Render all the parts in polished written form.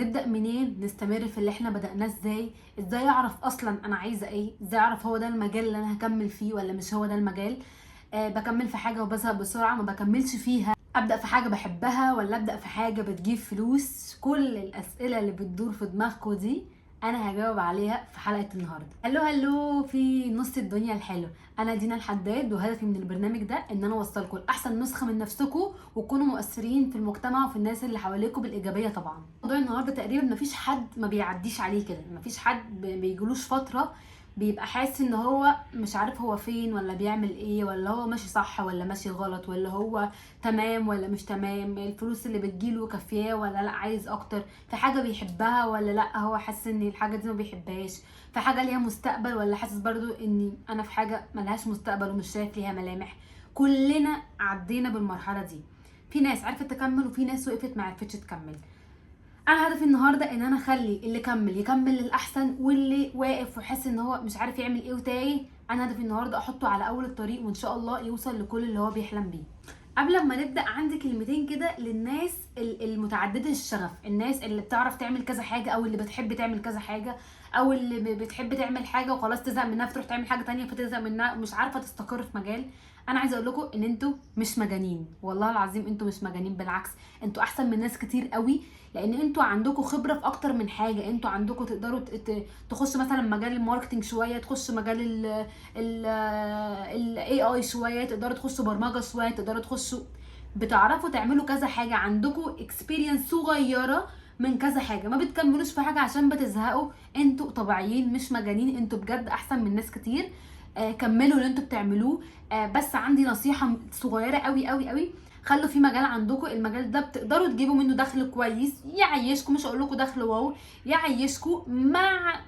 نبدأ منين؟ نستمر في اللي احنا بدأناه ازاي اعرف اصلا انا عايزة ايه، ازاي اعرف هو ده المجال اللي انا هكمل فيه ولا مش هو ده المجال. بكمل في حاجة وبزهق بسرعة ما بكملش فيها. ابدأ في حاجة بحبها ولا ابدأ في حاجة بتجيب فلوس؟ كل الاسئلة اللي بتدور في دماغكم دي انا هجاوب عليها في حلقة النهاردة. هلو في نص الدنيا الحلو. انا دينا الحداد، وهدفي من البرنامج ده ان انا اوصلكم لاحسن نسخة من نفسكم وتكونوا مؤثرين في المجتمع وفي الناس اللي حواليكم بالايجابية. طبعا موضوع النهارده تقريبا مفيش حد ما بيعديش عليه كده، مفيش حد بيجلوش فترة بيبقى حاسس ان هو مش عارف هو فين ولا بيعمل ايه، ولا هو ماشي صح ولا ماشي غلط، ولا هو تمام ولا مش تمام، الفلوس اللي بتجيله كافياه ولا لا عايز اكتر، في حاجه بيحبها ولا لا هو حاسس ان الحاجه دي ما بيحبهاش، في حاجه ليها مستقبل ولا حاسس برضو اني انا في حاجه ملهاش مستقبل ومش شايف ليها ملامح. كلنا عدينا بالمرحله دي. في ناس عرفت تكمل وفي ناس وقفت ما عرفتش تكمل. انا هدفي النهارده ان انا اخلي اللي كمل يكمل للاحسن، واللي واقف وحس ان هو مش عارف يعمل ايه وتايه انا هدفي النهارده احطه على اول الطريق، وان شاء الله يوصل لكل اللي هو بيحلم بيه. قبل ما نبدا عندي كلمتين كده للناس المتعدده الشغف، الناس اللي بتعرف تعمل كذا حاجه او اللي بتحب تعمل كذا حاجه، او اللي بتحب تعمل حاجه وخلاص تزهق منها فتروح تعمل حاجه تانية فتزهق منها ومش عارفه تستقر في مجال. انا عايزه اقول لكم ان انتوا مش مجانين، والله العظيم انتوا مش مجانين، بالعكس انتوا احسن من ناس كتير قوي، لان انتوا عندكم خبره في اكتر من حاجه. انتوا عندكم تقدروا تخشوا مثلا مجال الماركتنج شويه، تخشوا مجال الاي اي شويه، تقدروا تخشوا برمجه شويه، تقدروا تخشوا، بتعرفوا تعملوا كذا حاجه، عندكم اكسبيرينس صغيره من كذا حاجه، ما بتكملوش في حاجه عشان بتزهقوا. انتوا طبيعيين مش مجانين، انتوا بجد احسن من ناس كتير. كملوا اللي انتوا بتعملوه. بس عندي نصيحه صغيره قوي قوي قوي، خلوا في مجال عندكم، المجال ده بتقدروا تجيبوا منه دخل كويس يعيشكم، مش هقول لكم دخل واو، يعيشكم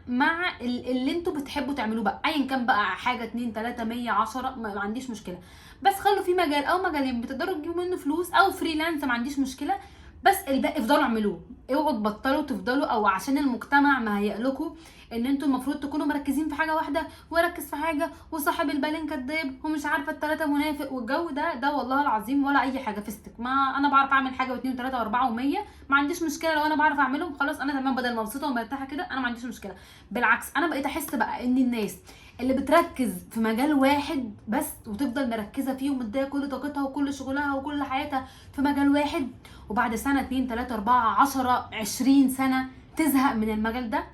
مع اللي انتوا بتحبوا تعملوه بقى، ايا كان بقى حاجه 2 3 100 10 ما عنديش مشكله. بس خلوا في مجال او مجالين بتقدروا تجيبوا منه فلوس، او فريلانس ما عنديش مشكله، بس الباقي افضلوا اعملوه. اوعوا تبطلوا تفضلوا، او عشان المجتمع مهيأ لكم ان انتوا المفروض تكونوا مركزين في حاجه واحده، وركز في حاجه، وصاحب البالين كداب، ومش عارفه التلاته منافق، والجو ده والله العظيم ولا اي حاجه فيستك. ما انا بعرف اعمل حاجه واثنين وثلاثه واربعه و100، ما عنديش مشكله لو انا بعرف اعملهم، خلاص انا تمام، بدل ما مبسوطه ومرتاحه كده انا ما عنديش مشكله. بالعكس انا بقيت احس بقى ان الناس اللي بتركز في مجال واحد بس وتفضل مركزه فيه ومديه كل طاقتها وكل شغلها وكل حياتها في مجال واحد، وبعد سنه 2 3 4 10 20 سنه تزهق من المجال ده،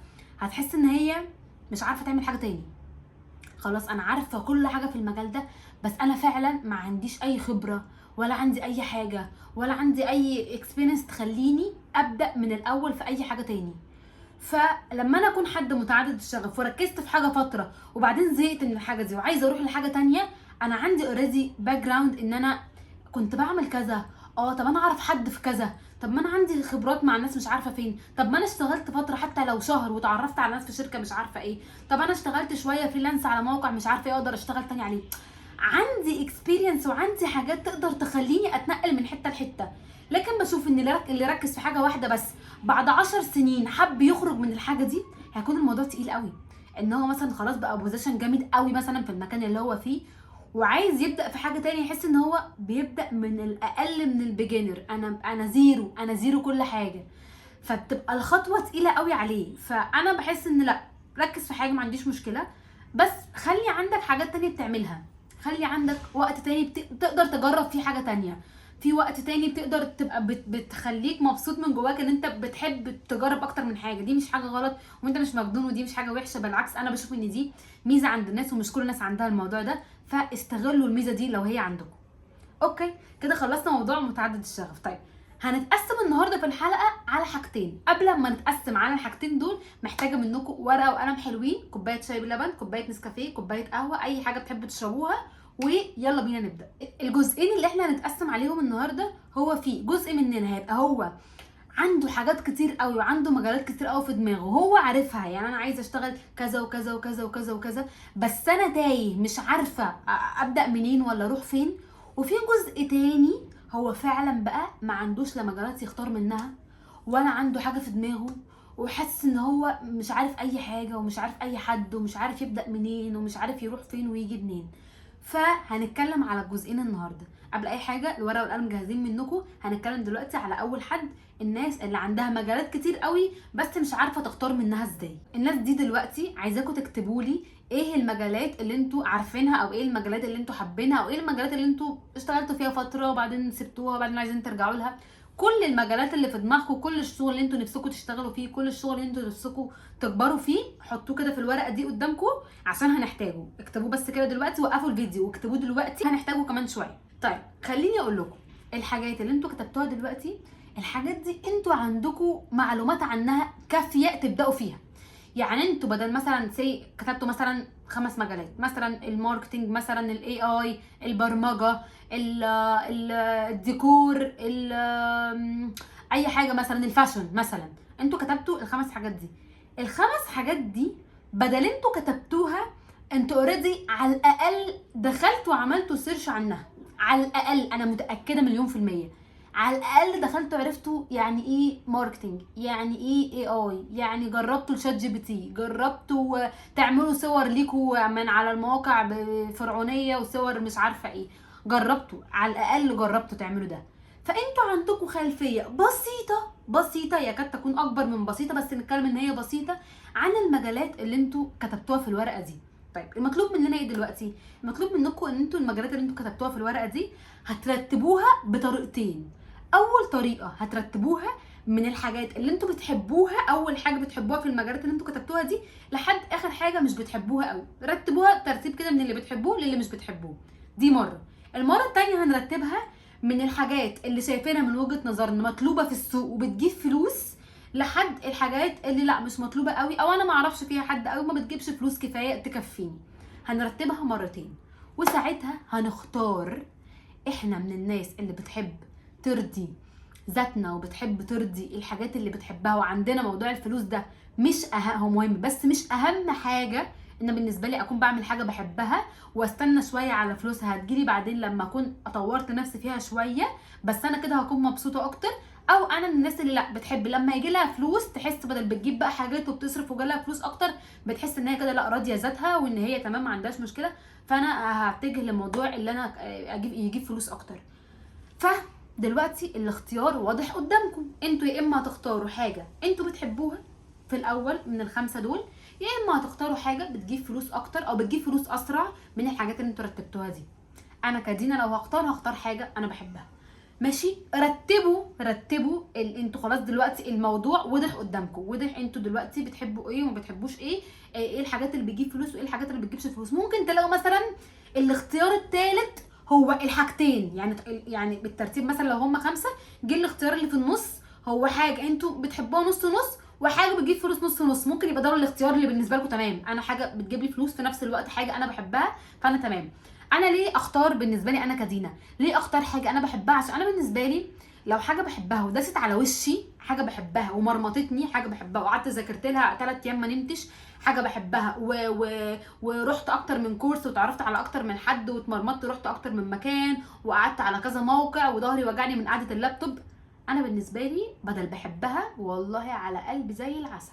هتحس ان هي مش عارفه تعمل حاجه تاني. خلاص انا عارفه كل حاجه في المجال ده، بس انا فعلا ما عنديش اي خبره ولا عندي اي حاجه ولا عندي اي اكسبيرينس تخليني ابدا من الاول في اي حاجه تاني. فلما انا اكون حد متعدد الشغف وركزت في حاجه فتره وبعدين زهقت من الحاجه دي وعايزه اروح لحاجه تانية، انا عندي اوريدي باك جراوند ان انا كنت بعمل كذا. طب انا اعرف حد في كذا، طب ما انا عندي خبرات مع الناس مش عارفه فين، طب ما انا اشتغلت فتره حتى لو شهر وتعرفت على ناس في شركه مش عارفه ايه، طب انا اشتغلت شويه فريلانس على موقع مش عارفه ايه اقدر اشتغل تاني عليه. عندي اكسبيرينس وعندي حاجات تقدر تخليني اتنقل من حته لحته. لكن بشوف ان اللي ركز في حاجه واحده بس بعد 10 سنين حب يخرج من الحاجه دي، هيكون الموضوع تقيل قوي. ان هو مثلا خلاص بقى بوزيشن جامد قوي مثلا في المكان اللي هو فيه، وعايز يبدا في حاجه تانية، يحس ان هو بيبدا من الاقل من البيجنر، انا زيرو كل حاجه، فبتبقى الخطوه تقيله قوي عليه. فانا بحس ان لا، ركز في حاجه ما عنديش مشكله، بس خلي عندك حاجات تانية بتعملها، خلي عندك وقت تاني تقدر تجرب فيه حاجه تانية، في وقت تاني بتقدر تبقى بتخليك مبسوط من جواك ان انت بتحب تجرب اكتر من حاجه. دي مش حاجه غلط وانت مش مجنون، ودي مش حاجه وحشه، بالعكس انا بشوف ان دي ميزه عند الناس ومش كل الناس عندها الموضوع ده، فاستغلوا الميزه دي لو هي عندكم. اوكي كده خلصنا موضوع متعدد الشغف. طيب هنتقسم النهارده في الحلقه على حاجتين. قبل ما نتقسم على الحاجتين دول محتاجه منكم ورقه وقلم حلوين، كوبايه شاي بلبن، كوبايه نسكافيه، كوبايه قهوه، اي حاجه بتحبوا تشربوها، ويلا بينا نبدا. الجزئين اللي احنا هنتقسم عليهم النهارده، هو في جزء مننا هيبقى هو عنده حاجات كتير قوي وعنده مجالات كتير قوي في دماغه هو عارفها، يعني انا عايزه اشتغل كذا وكذا وكذا وكذا وكذا، بس انا تايه مش عارفه ابدا منين ولا اروح فين. وفي جزء تاني هو فعلا بقى ما عندوش لا مجالات يختار منها ولا عنده حاجه في دماغه، وحاسس ان هو مش عارف اي حاجه ومش عارف اي حد ومش عارف يبدا منين ومش عارف يروح فين ويجي منين. فهنتكلم على الجزئين النهارده. قبل اي حاجه الورقه والقلم جاهزين منكم. هنتكلم دلوقتي على اول حد، الناس اللي عندها مجالات كتير قوي بس مش عارفه تختار منها ازاي. الناس دي دلوقتي عايزاكم تكتبوا لي ايه المجالات اللي انتوا عارفينها، او ايه المجالات اللي انتوا حابينها، او ايه المجالات اللي انتوا اشتغلتوا فيها فتره وبعدين سبتوها وبعدين عايزين ترجعوا لها. كل المجالات اللي في دماغكم، كل الشغل اللي انتوا نفسكم تشتغلوا فيه، كل الشغل اللي انتوا نفسكم تكبروا فيه، حطوه كده في الورقه دي قدامكم عشان هنحتاجه. اكتبوه بس كده دلوقتي، وقفوا الفيديو واكتبوه دلوقتي، هنحتاجه كمان شويه. طيب خليني اقول لكم الحاجات اللي انتوا كتبتوها دلوقتي، الحاجات دي انتوا عندكم معلومات عنها كافيه تبداوا فيها. يعني انتوا بدل مثلا كتبتوا مثلا 5 مجالات، مثلا الماركتنج، مثلا الاي اي، البرمجه، الديكور، اي حاجه، مثلا الفاشن مثلا. انتوا كتبتوا ال5 حاجات دي. ال5 حاجات دي بدل انتوا كتبتوها، انتوا اوريدي على الاقل دخلتوا وعملتوا سيرش عنها. على الاقل انا متاكده مليون في الميه، على الاقل دخلتوا عرفتوا يعني ايه ماركتنج، يعني ايه اي اي، يعني جربتوا الشات جي بي تي، جربتوا تعملوا صور ليكوا من على المواقع فرعونيه وصور مش عارفه ايه. جربتوا، على الاقل جربتوا تعملوا ده. فانتوا عندكم خلفيه بسيطه يكاد تكون اكبر من بسيطه، بس نتكلم ان هي بسيطه، عن المجالات اللي انتوا كتبتوها في الورقه دي. طيب المطلوب مننا ايه دلوقتي؟ المطلوب منكم ان انتوا المجالات اللي انتوا كتبتوها في الورقه دي هترتبوها بطريقتين. اول طريقه هترتبوها من الحاجات اللي انتوا بتحبوها، اول حاجه بتحبوها في المجالات اللي انتوا كتبتوها دي، لحد اخر حاجه مش بتحبوها قوي. رتبوها ترتيب كده من اللي بتحبوه للي مش بتحبوه. دي مره. المره التانية هنرتبها من الحاجات اللي شايفينها من وجهه نظرنا مطلوبه في السوق وبتجيب فلوس، لحد الحاجات اللي لا مش مطلوبه قوي، او انا ما اعرفش فيها حد قوي، ما بتجيبش فلوس كفايه تكفيني. هنرتبها مرتين، وساعتها هنختار احنا من الناس اللي بتحب ترضي ذاتنا وبتحب ترضي الحاجات اللي بتحبها، وعندنا موضوع الفلوس ده مش هو مهم، بس مش اهم حاجه. ان بالنسبه لي اكون بعمل حاجه بحبها واستنى شويه على فلوسها هتجيلي بعدين لما اكون طورت نفسي فيها شويه، بس انا كده هكون مبسوطه اكتر. او انا من الناس اللي لا بتحب لما يجي لها فلوس تحس بدل بتجيب بقى حاجات وبتصرف وجالها فلوس اكتر، بتحس ان هي كده لا راضيه ذاتها وان هي تمام ما عندهاش مشكله. فانا هتجه لموضوع اللي انا يجيب فلوس اكتر. فدلوقتي الاختيار واضح قدامكم، انتوا يا اما هتختاروا حاجه انتوا بتحبوها في الاول من ال5 دول، يا اما هتختاروا حاجه بتجيب فلوس اكتر او بتجيب فلوس اسرع من الحاجات اللي انتوا رتبتوها دي. انا كدينا لو هختار حاجه انا بحبها. ماشي، رتبوا انتوا خلاص دلوقتي الموضوع وضح قدامكم، وضح انتوا دلوقتي بتحبوا ايه وما بتحبوش ايه، ايه الحاجات اللي بتجيب فلوس وايه الحاجات اللي بتجيبش فلوس. ممكن تلاقوا مثلا الاختيار الثالث هو الحاجتين، يعني بالترتيب مثلا لو هم 5 جه الاختيار اللي في النص هو حاجه انتوا بتحبوها نص نص وحاجه بتجيب فلوس نص نص. ممكن يبقى ده الاختيار اللي بالنسبه لكم تمام، انا حاجه بتجيب لي فلوس في نفس الوقت حاجه انا بحبها، فانا تمام. انا ليه اختار بالنسبه لي انا كدينا، ليه اختار حاجه انا بحبها؟ عشان انا بالنسبه لي لو حاجه بحبها ودست على وشي، حاجه بحبها ومرمطتني، حاجه بحبها وقعدت ذاكرت لها 3 ايام ما نمتش، حاجه بحبها ورحت اكتر من كورس وتعرفت على اكتر من حد واتمرمطت رحت اكتر من مكان وقعدت على كذا موقع وظهري وجعني من قعده اللابتوب، انا بالنسبه لي بدل بحبها والله على قلبي زي العسل،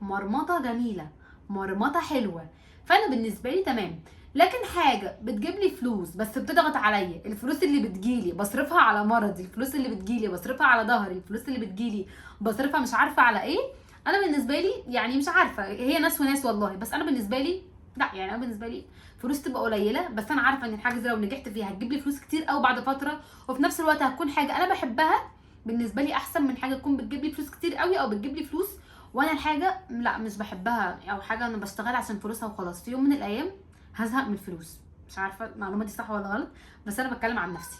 مرمطه جميله، مرمطه حلوه، فانا بالنسبه لي تمام. لكن حاجه بتجيب لي فلوس بس بتضغط عليا، الفلوس اللي بتجيلي بصرفها على مرضي، الفلوس اللي بتجيلي بصرفها على ظهري، الفلوس اللي بتجيلي بصرفها مش عارفه على ايه، انا بالنسبه لي يعني مش عارفه، هي ناس وناس والله، بس انا بالنسبه لي لا، يعني انا بالنسبه لي فلوس تبقى قليله بس انا عارفه ان الحاجه دي لو نجحت فيها هتجيب لي فلوس كتير قوي بعد فتره، وفي نفس الوقت هتكون حاجه انا بحبها، بالنسبه لي احسن من حاجه تكون بتجيب لي فلوس كتير قوي او بتجيب لي فلوس وانا الحاجه لا مش بحبها، او حاجه انا بشتغل عشان فلوسها وخلاص، في يوم من الايام هزهق من الفلوس. مش عارفه المعلومه دي صح ولا غلط، بس انا بتكلم عن نفسي.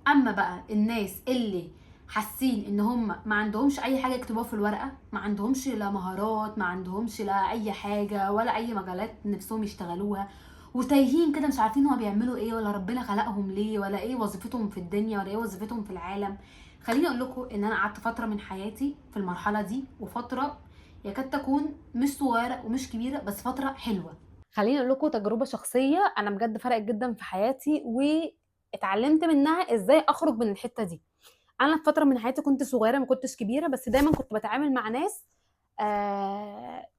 اما بقى الناس اللي حاسين ان هم ما عندهمش اي حاجه يكتبوها في الورقه، ما عندهمش لا مهارات، ما عندهمش لا اي حاجه ولا اي مجالات نفسهم يشتغلوها، وتايهين كده مش عارفين هما بيعملوا ايه ولا ربنا خلقهم ليه ولا ايه وظيفتهم في الدنيا ولا ايه وظيفتهم في العالم، خليني اقول لكم ان انا قعدت فتره من حياتي في المرحله دي، وفتره يكاد تكون مش صغيره ومش كبيره بس فتره حلوه. خليني اقول لكم تجربه شخصيه انا بجد فرقت جدا في حياتي واتعلمت منها ازاي اخرج من الحته دي. انا في فتره من حياتي كنت صغيره ما كنتش كبيره، بس دايما كنت بتعامل مع ناس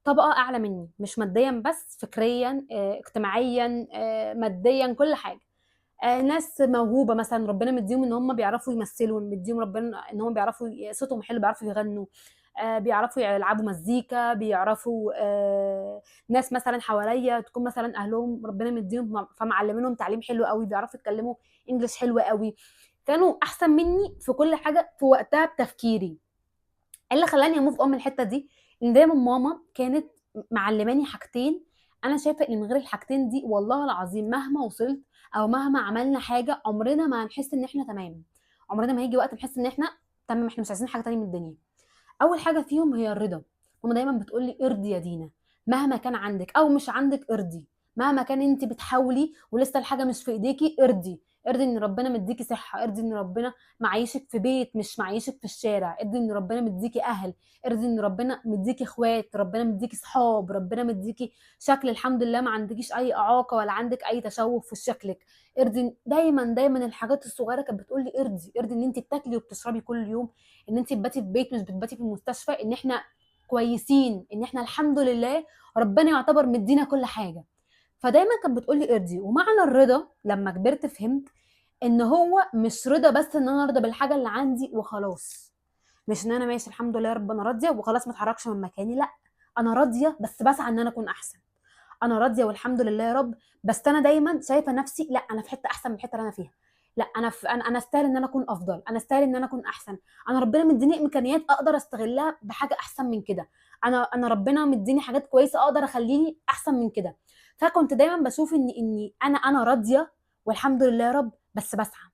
طبقه اعلى مني، مش ماديا بس، فكريا، اجتماعيا، ماديا، كل حاجه. ناس موهوبه مثلا، ربنا مديهم ان هم بيعرفوا يمثلوا، مديهم ربنا ان هم بيعرفوا صوتهم حلو، بيعرفوا يغنوا، بيعرفوا يلعبوا مزيكا، بيعرفوا ناس مثلا حواليا تكون مثلا اهلهم ربنا مديهم فمعلمينهم تعليم حلو قوي، بيعرفوا يتكلموا انجلش حلو قوي، كانوا احسن مني في كل حاجه في وقتها بتفكيري. اللي خلاني اموف اون من الحته دي ان دايما ماما كانت معلماني حاجتين، انا شايفه ان من غير الحاجتين دي والله العظيم مهما وصلت او مهما عملنا حاجه عمرنا ما هنحس ان احنا تمام، عمرنا ما هيجي وقت نحس ان احنا تمام، احنا مش عايزين حاجه تانية من الدنيا. اول حاجه فيهم هي الرضا. ماما دايما بتقول لي ارضي يا دينا، مهما كان عندك او مش عندك ارضي، مهما كان انت بتحاولي ولسه الحاجه مش في ايديكي ارضي، ارضي ان ربنا مديكي صحه، ارضي ان ربنا معيشك في بيت مش معيشك في الشارع، ارضي ان ربنا مديكي اهل، ارضي ان ربنا مديكي اخوات، ربنا مديكي صحاب، ربنا مديكي شكل الحمد لله ما عندكيش اي اعاقه ولا عندك اي تشوه في شكلك. ارضي دايما دايما، الحاجات الصغيره كانت بتقول لي ارضي، ارضي ان انت بتاكلي وبتشربي كل يوم، ان انت بتباتي في بيت مش بتباتي في المستشفى، ان احنا كويسين، ان احنا الحمد لله ربنا يعتبر مدينا كل حاجه. فدايما كانت بتقول لي ارضي. ومعنى الرضا لما كبرت فهمت ان هو مش رضا بس ان انا ارضى بالحاجه اللي عندي وخلاص، مش ان انا ماشي الحمد لله يا رب انا راضيه وخلاص ما اتحركش من مكاني، لا، انا راضيه بس بسعى ان انا اكون احسن، انا راضيه والحمد لله يا رب، بس انا دايما شايفه نفسي لا انا في حته احسن من الحته اللي انا فيها، لا انا انا استاهل ان انا اكون افضل، انا استاهل ان انا اكون احسن، انا ربنا مديني امكانيات اقدر استغلها بحاجه احسن من كده، انا ربنا مديني حاجات كويسه اقدر اخليني احسن من كده. فكنت دايما بشوف اني انا راضيه والحمد لله يا رب بس بسعى.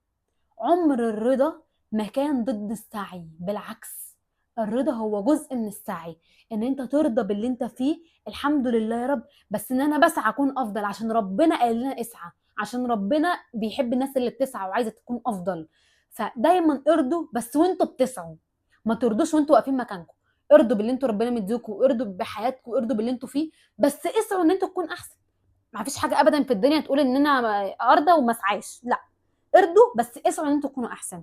عمر الرضا ما كان ضد السعي، بالعكس، الرضا هو جزء من السعي، ان انت ترضى باللي انت فيه الحمد لله يا رب، بس ان انا بسعى اكون افضل عشان ربنا قال لنا اسعى، عشان ربنا بيحب الناس اللي بتسعى وعايزه تكون افضل. فدايما ارضوا بس وانتوا بتسعوا، ما ترضوش وانتوا واقفين مكانكم، ارضوا باللي انتوا ربنا مديكم، ارضوا بحياتكم، ارضوا باللي انتوا فيه، بس اسعوا ان انتوا تكون احسن. ما فيش حاجه ابدا في الدنيا تقول ان انا ارضى وما اسعاش، لا، ارضوا بس اسعوا ان انتوا تكونوا احسن.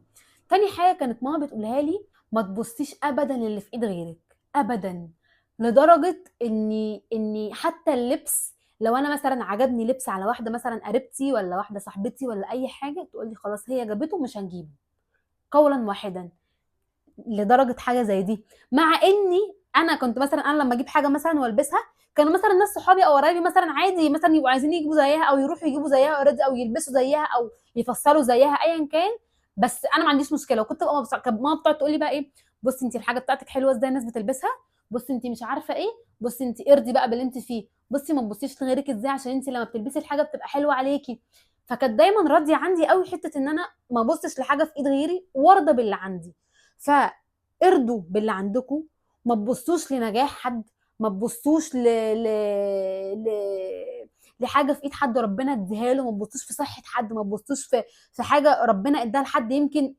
تاني حاجه كانت ماما بتقولها لي، ما تبصيش ابدا اللي في ايد غيرك ابدا، لدرجه اني حتى اللبس، لو انا مثلا عجبني لبس على واحده مثلا قريبتي ولا واحده صاحبتي ولا اي حاجه، تقول لي خلاص هي جابته مش هنجيبه، قولا واحدا، لدرجه حاجه زي دي. مع اني انا كنت مثلا انا لما اجيب حاجه مثلا والبسها، كانوا مثلا ناس صحابي او قرايبي مثلا عادي مثلا يبقوا عايزين يجيبوا زيها او يروحوا يجيبوا زيها اوريدي او يلبسوا زيها او يفصلوا زيها ايا كان، بس انا ما عنديش مشكله وكنت ببقى مبسوطه. كانت ماما بتقعد تقول لي بقى ايه، بصي انت الحاجه بتاعتك حلوه ازاي الناس بتلبسها، بصي انت مش عارفه ايه، بصي انت ارضي بقى باللي انت فيه، بصي ما تبصيش لغيرك ازاي عشان انت لما بتلبسي الحاجه بتبقى حلوه عليكي. فكانت دايما راضيه عندي قوي حته ان انا ما ابصش لحاجه في ايد غيري وارضى باللي عندي. ف ارضوا باللي عندكم، ما تبصوش لنجاح حد، ما تبصوش ل... لحاجه في ايد حد ربنا اديها له، ما تبصوش في صحه حد، ما تبصوش في حاجه ربنا اداها لحد يمكن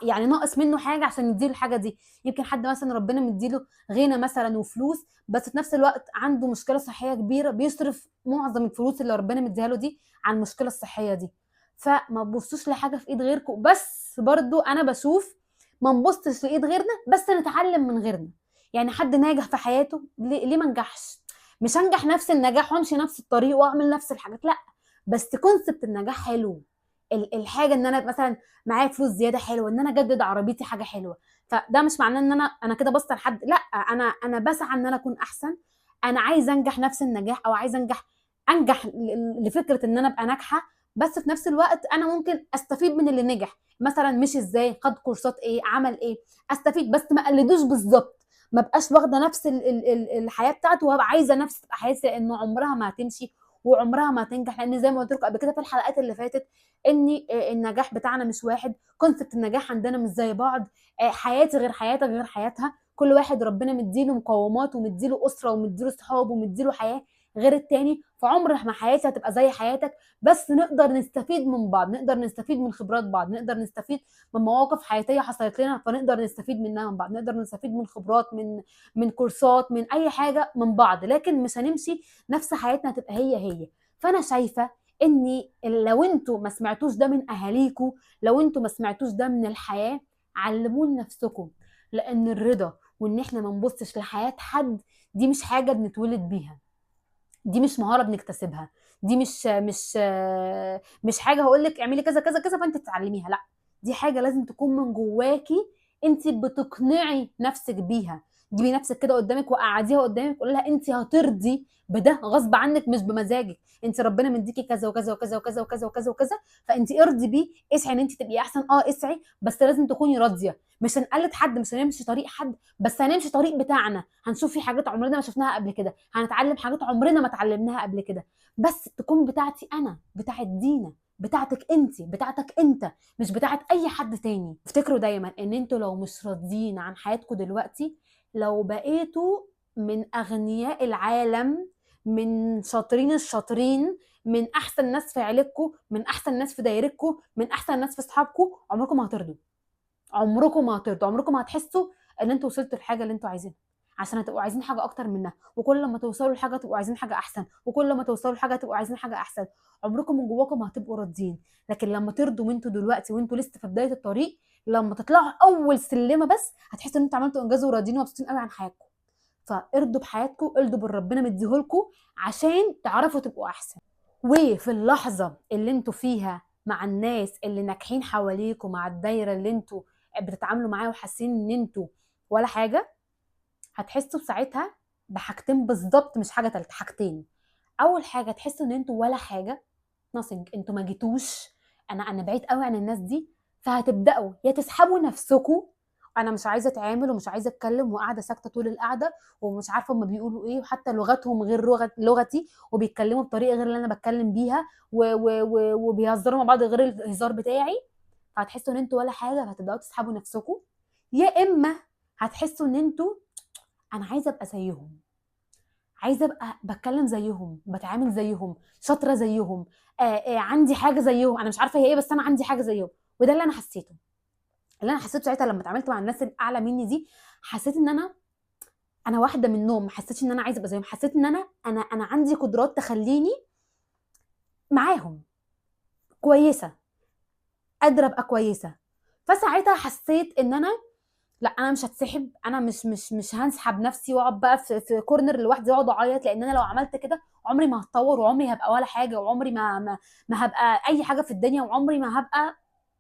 يعني ناقص منه حاجه عشان يديله الحاجه دي. يمكن حد مثلا ربنا مديله غنى مثلا وفلوس، بس في نفس الوقت عنده مشكله صحيه كبيره، بيصرف معظم الفلوس اللي ربنا مديها له دي على المشكله الصحيه دي. فما تبصوش لحاجه في ايد غيركم، بس برضو انا بشوف ما نبصش لايد غيرنا بس نتعلم من غيرنا. يعني حد ناجح في حياته ليه ما نجحش؟ مش هنجح نفس النجاح وامشي نفس الطريق واعمل نفس الحاجات، لا، بس كونسبت النجاح حلو، الحاجه ان انا مثلا معايا فلوس زياده حلوه، ان انا اجدد عربيتي حاجه حلوه، فده مش معناه ان انا كده بص لحد، لا، انا بسعى ان انا اكون احسن، انا عايزه انجح نفس النجاح او عايزه انجح لفكره ان انا ابقى ناجحه، بس في نفس الوقت انا ممكن استفيد من اللي نجح، مثلا مش ازاي خد كورسات ايه عمل ايه، استفيد بس ما اقلدوش بالظبط، ما بقاش واخده نفس الحياه بتاعته وابقى عايزه نفس تبقى حياتي، لانه عمرها ما هتمشي وعمرها ما هتنجح، لان زي ما قلت لكم قبل كده في الحلقات اللي فاتت ان النجاح بتاعنا مش واحد، كونسبت النجاح عندنا مش زي بعض، حياتي غير حياتك غير حياتها، كل واحد ربنا مديله مقومات ومديله اسره ومديله صحاب ومديله حياه غير التاني، فعمر ما حياتي هتبقى زي حياتك، بس نقدر نستفيد من بعض، نقدر نستفيد من خبرات بعض، نقدر نستفيد من مواقف حياتيه حصلت لنا فنقدر نستفيد منها من بعض، نقدر نستفيد من خبرات من كورسات من اي حاجه من بعض، لكن مش هنمشي نفس حياتنا هتبقى هي. فانا شايفه ان لو انتوا ما سمعتوش ده من اهاليكوا، لو انتوا ما سمعتوش ده من الحياه، علموا لنفسكم، لان الرضا وان احنا ما نبصش لحياه حد، دي مش حاجه بنتولد بيها، دي مش مهاره بنكتسبها، دي مش حاجه هقول لك اعملي كذا كذا كذا فانت تتعلميها، لا، دي حاجه لازم تكون من جواكي، انت بتقنعي نفسك بيها. جيبي نفسك كده قدامك وقعديها قدامك قولي لها انت هترضي بده غصب عنك مش بمزاجك، انت ربنا مديكي كذا وكذا وكذا وكذا وكذا وكذا وكذا، فانت ارضي بيه، اسعي ان انت تبقي احسن، اسعي، بس لازم تكوني راضيه، مش هنقلد حد، مش هنمشي طريق حد، بس هنمشي طريق بتاعنا، هنشوف في حاجات عمرنا ما شفناها قبل كده، هنتعلم حاجات عمرنا ما اتعلمناها قبل كده، بس تكون بتاعتي انا، بتاعت دينا، بتاعتك انت، بتاعتك انت، مش بتاعت اي حد تاني. افتكروا دايما ان انتوا لو مش راضيين عن حياتكم دلوقتي، لو بقيتوا من اغنياء العالم، من شاطرين الشاطرين، من احسن ناس في عيلتكم، من احسن ناس في دايرتكم، من احسن ناس في اصحابكم، عمركم ما هترضوا، عمركم ما هترضوا، عمركم ما هتحسوا ان انتوا وصلتوا للحاجه اللي انتوا عايزينها، عشان هتبقوا عايزين حاجه اكتر منها، وكل ما توصلوا لحاجه تبقوا عايزين حاجه احسن، وكل ما توصلوا لحاجه تبقوا عايزين حاجه احسن، عمركم من جواكم ما هتبقوا راضيين. لكن لما ترضوا وانتوا دلوقتي وانتوا لسه في بدايه الطريق، لما تطلعوا اول سلمه بس هتحسوا ان انتوا عملتوا انجاز وراضيين ومبسوطين قوي عن حياتكم. فارضوا بحياتكم، ارضوا بالربنا مديهولكم، عشان تعرفوا تبقوا احسن. وفي اللحظه اللي انتوا فيها مع الناس اللي ناجحين حواليكم، مع الدايره اللي انتوا بتتعاملوا معاها وحاسين ان انتوا ولا حاجه، هتحسوا ساعتها بحاجتين بالظبط، مش حاجه تالته، حاجتين. اول حاجه تحسوا ان انتوا ولا حاجه، nothing، انتوا ما جيتوش، انا بعيد قوي عن الناس دي، فهتبداوا يا تسحبوا نفسكم، انا مش عايزه اتعامل ومش عايزه اتكلم وقاعده ساكته طول القعده، ومش عارفه هم بيقولوا ايه، وحتى لغتهم غير لغتي، وبيتكلموا بطريقه غير اللي انا بتكلم بيها، وبيهزروا مع بعض غير الهزار بتاعي، فهتحسوا ان انتوا ولا حاجه، فهتبداوا تسحبوا نفسكم. يا اما هتحسوا ان انتوا انا عايزه ابقى زيهم، عايزه ابقى بتكلم زيهم، بتعامل زيهم، شاطره زيهم، عندي حاجه زيهم، انا مش عارفه هي ايه بس انا عندي حاجه زيهم. وده اللي انا حسيته، اللي انا حسيته ساعتها لما اتعاملت مع الناس الاعلى مني دي، حسيت ان انا واحده منهم، ما حسيتش ان انا عايزه ابقى زيهم، حسيت ان انا عندي قدرات تخليني معاهم كويسه، قادره ابقى كويسه. فساعتها حسيت ان لا، انا مش هتسحب، انا مش هنسحب نفسي واقعد بقى في كورنر لوحدي واقعد اعيط، لان انا لو عملت كده عمري ما هتطور، وعمري هبقى ولا حاجه، وعمري ما هبقى اي حاجه في الدنيا، وعمري ما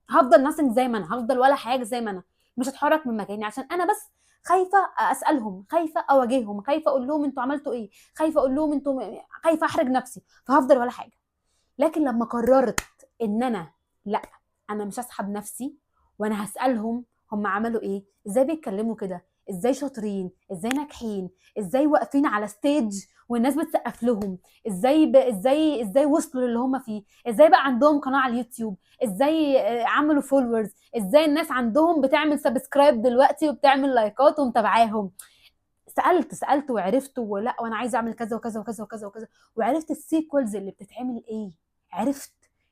هفضل ناسنج زي ما انا، هفضل ولا حاجه زي ما انا، مش هتحرك من مكاني، عشان انا بس خايفه اسالهم، خايفه اواجههم، خايفه اقول لهم انتوا عملتوا ايه، خايفه اقول لهم انتوا، خايفه احرج نفسي، فهفضل ولا حاجه. لكن لما قررت ان لا، انا مش هسحب نفسي، وانا هسالهم هم عملوا ايه، ازاي بيتكلموا كده، ازاي شاطرين، ازاي ناجحين، ازاي واقفين على ستيج والناس بتسقف لهم، ازاي وصلوا للي هم فيه، ازاي بقى عندهم قناه على اليوتيوب، ازاي عملوا فولورز، ازاي الناس عندهم بتعمل سبسكرايب دلوقتي وبتعمل لايكات ومتابعاهم. سالت وعرفت، ولا وانا عايزه اعمل كذا وكذا وكذا وكذا وكذا، وعرفت السيكولز اللي بتتعمل ايه،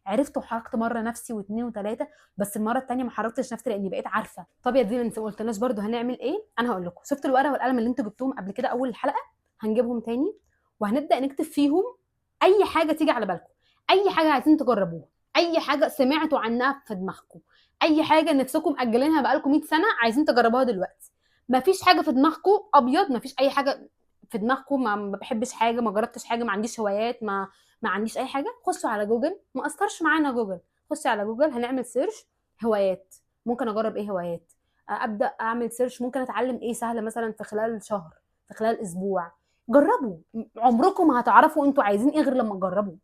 عرفت وحركت مره نفسي واثنين وثلاثه، بس المره الثانيه ما حركتش نفسي لاني بقيت عارفه. طب يا دينا انت ما قلتلناش برضو هنعمل ايه، انا هقول لكم، شفت الورقه والقلم اللي انتوا جبتوهم قبل كده اول الحلقه، هنجيبهم تاني وهنبدا نكتب فيهم اي حاجه تيجي على بالكم، اي حاجه عايزين تجربوها، اي حاجه سمعتوا عنها في دماغكم، اي حاجه نفسكم مأجلينها بقالكم 100 سنه عايزين تجربوها دلوقتي. مفيش حاجه في دماغكم ابيض، مفيش اي حاجه في دماغكم، ما بحبش حاجه، ما جربتش حاجه، ما عنديش هوايات، ما عنديش اي حاجه، خشوا على جوجل، ما اثرش معانا جوجل، خشي على جوجل هنعمل سيرش هوايات، ممكن اجرب ايه هوايات، ابدا اعمل سيرش ممكن اتعلم ايه سهل مثلا في خلال شهر، في خلال اسبوع. جربوا، عمركم ما هتعرفوا انتوا عايزين ايه غير لما تجربوا.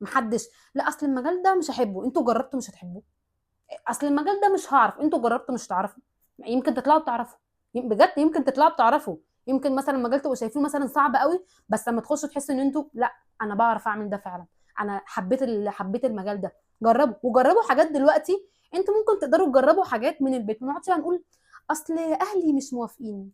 محدش، لا اصل المجال ده مش هحبه، انتوا جربتوا مش هتحبوه، اصل المجال ده مش هعرف، انتوا جربتوا مش هتعرفوا، يمكن تطلعوا بتعرفوا، بجد يمكن تطلعوا بتعرفوا، يمكن مثلا المجال تبقوا شايفينه مثلا صعب قوي، بس لما تخشوا تحسوا ان انتوا لا، انا بعرف اعمل ده فعلا، انا حبيت المجال ده. جربوا، وجربوا حاجات دلوقتي، انتوا ممكن تقدروا تجربوا حاجات من البيت، ما نقعدش نقول اصل اهلي مش موافقين،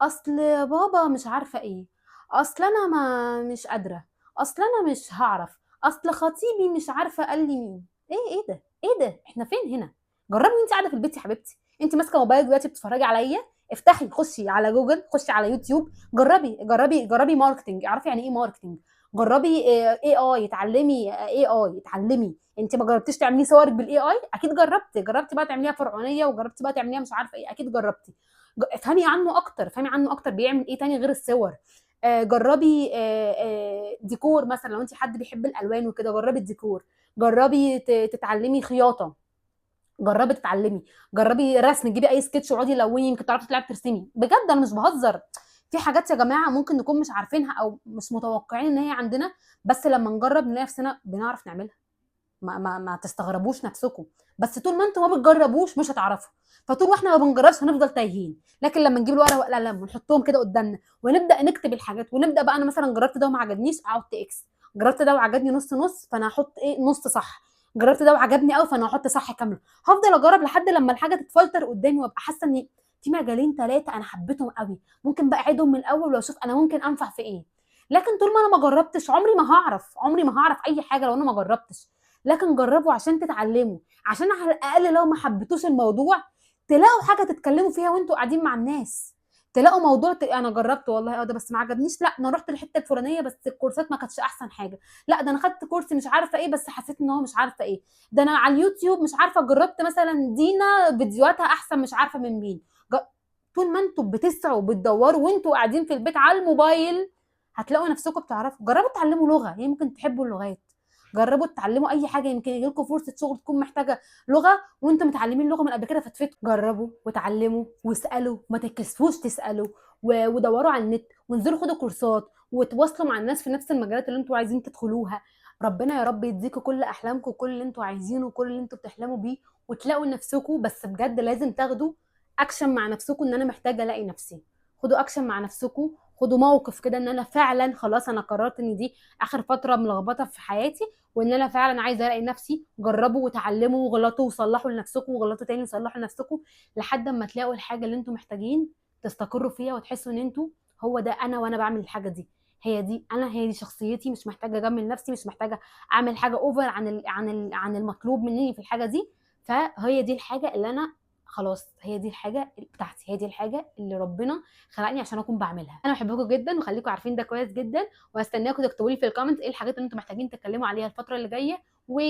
اصل بابا مش عارفه ايه، اصل انا ما مش قادره، اصل انا مش هعرف، اصل خطيبي مش عارفه قال لي مين. ايه ده، ايه ده، احنا فين هنا؟ جربي وانت قاعده في البيت يا حبيبتي، انت ماسكه موبايل دلوقتي بتتفرجي عليا، افتحي، خشي على جوجل، خشي على يوتيوب، جربي ماركتنج، اعرفي يعني ايه ماركتنج، جربي اي اتعلمي اتعلمي. انت ما جربتيش تعملي صورك بالاي اي؟ اكيد جربتي بقى تعمليها فرعونيه، وجربتي بقى تعمليها مش عارفه ايه، اكيد جربتي. افهمي عنه اكتر، افهمي عنه اكتر بيعمل ايه تاني غير الصور. جربي ديكور مثلا، لو انت حد بيحب الالوان وكده جربي الديكور. جربي تتعلمي خياطه، جربي تتعلمي. جربي رسم، جيبي اي سكتش وقعدي لوني، يمكن تعرفي تلعبي ترسمي. بجد انا مش بهزر. في حاجات يا جماعه ممكن نكون مش عارفينها او مش متوقعين ان هي عندنا، بس لما نجرب نلاقي نفسنا بنعرف نعملها. ما تستغربوش نفسكم. بس طول ما انتوا ما بتجربوش مش هتعرفوا. فطول ما احنا ما بنجربش هنفضل تايهين. لكن لما نجيب الورقه والقلم ونحطهم كده قدامنا ونبدا نكتب الحاجات، ونبدا بقى انا مثلا جربت ده وما عجبنيش احط اكس، جربت ده وعجبني نص نص فانا هحط ايه نص صح، جربت ده وعجبني قوي فانا هحط صح كامله. هفضل اجرب لحد لما الحاجه تتفلتر قدامي وابقى حاسه ان في مجالين ثلاثه انا حبيتهم قوي، ممكن بقى اعيدهم من الاول واشوف انا ممكن انفع في ايه. لكن طول ما انا ما جربتش عمري ما هعرف، عمري ما هعرف اي حاجه لو انا ما جربتش. لكن جربوا عشان تتعلموا، عشان على الاقل لو ما حبيتوش الموضوع تلاقوا حاجه تتكلموا فيها وانتوا قاعدين مع الناس. تلاقوا موضوع انا جربت والله ده بس ما عجبنيش، لا انا رحت الحته الفلانيه بس الكورسات ما كانتش احسن حاجه، لا ده انا خدت كورس مش عارفه ايه بس حسيت ان هو مش عارفه ايه، ده انا على اليوتيوب مش عارفه جربت مثلا دينا فيديوهاتها احسن مش عارفه من مين. ج- طول ما انتوا بتسعوا وبتدوروا وانتوا قاعدين في البيت على الموبايل هتلاقوا نفسكم بتعرفوا. جربوا تعلموا لغه، يمكن تحبوا اللغات. جربوا تتعلموا اي حاجه، يمكن يجيلكم فرصه شغل تكون محتاجه لغه وانتم متعلمين لغه من قبل كده فتفتوا. جربوا وتعلموا واسالوا، ما تكسفوش تسالوا. ودوروا على النت وانزلوا خدوا كورسات وتواصلوا مع الناس في نفس المجالات اللي انتوا عايزين تدخلوها. ربنا يا رب يديكوا كل احلامكم وكل اللي انتوا عايزينه وكل اللي انتوا بتحلموا بيه، وتلاقوا نفسكم. بس بجد لازم تاخدوا اكشن مع نفسكم ان انا محتاجه الاقي نفسي. خدوا اكشن مع نفسكم، خدوا موقف كده ان انا فعلا خلاص انا قررت ان دي اخر فتره ملخبطه في حياتي وان انا فعلا عايزه الاقي نفسي. جربوا وتعلموا وغلطوا وصلحوا لنفسكم وغلطوا تاني وصلحوا لنفسكم لحد ما تلاقوا الحاجه اللي انتم محتاجين تستقروا فيها وتحسوا ان انتوا هو ده انا وانا بعمل الحاجه دي. هي دي انا، هي دي شخصيتي، مش محتاجه اجمل نفسي، مش محتاجه اعمل حاجه اوفر عن المطلوب مني في الحاجه دي. فهي دي الحاجه اللي انا خلاص، هي دي الحاجه بتاعتي، هي دي الحاجه اللي ربنا خلقني عشان اكون بعملها. انا بحبكم جدا وخليكم عارفين ده كويس جدا، وهستناكم تكتبوا لي في الكومنت ايه الحاجات اللي انتم محتاجين تتكلموا عليها الفتره اللي جايه. و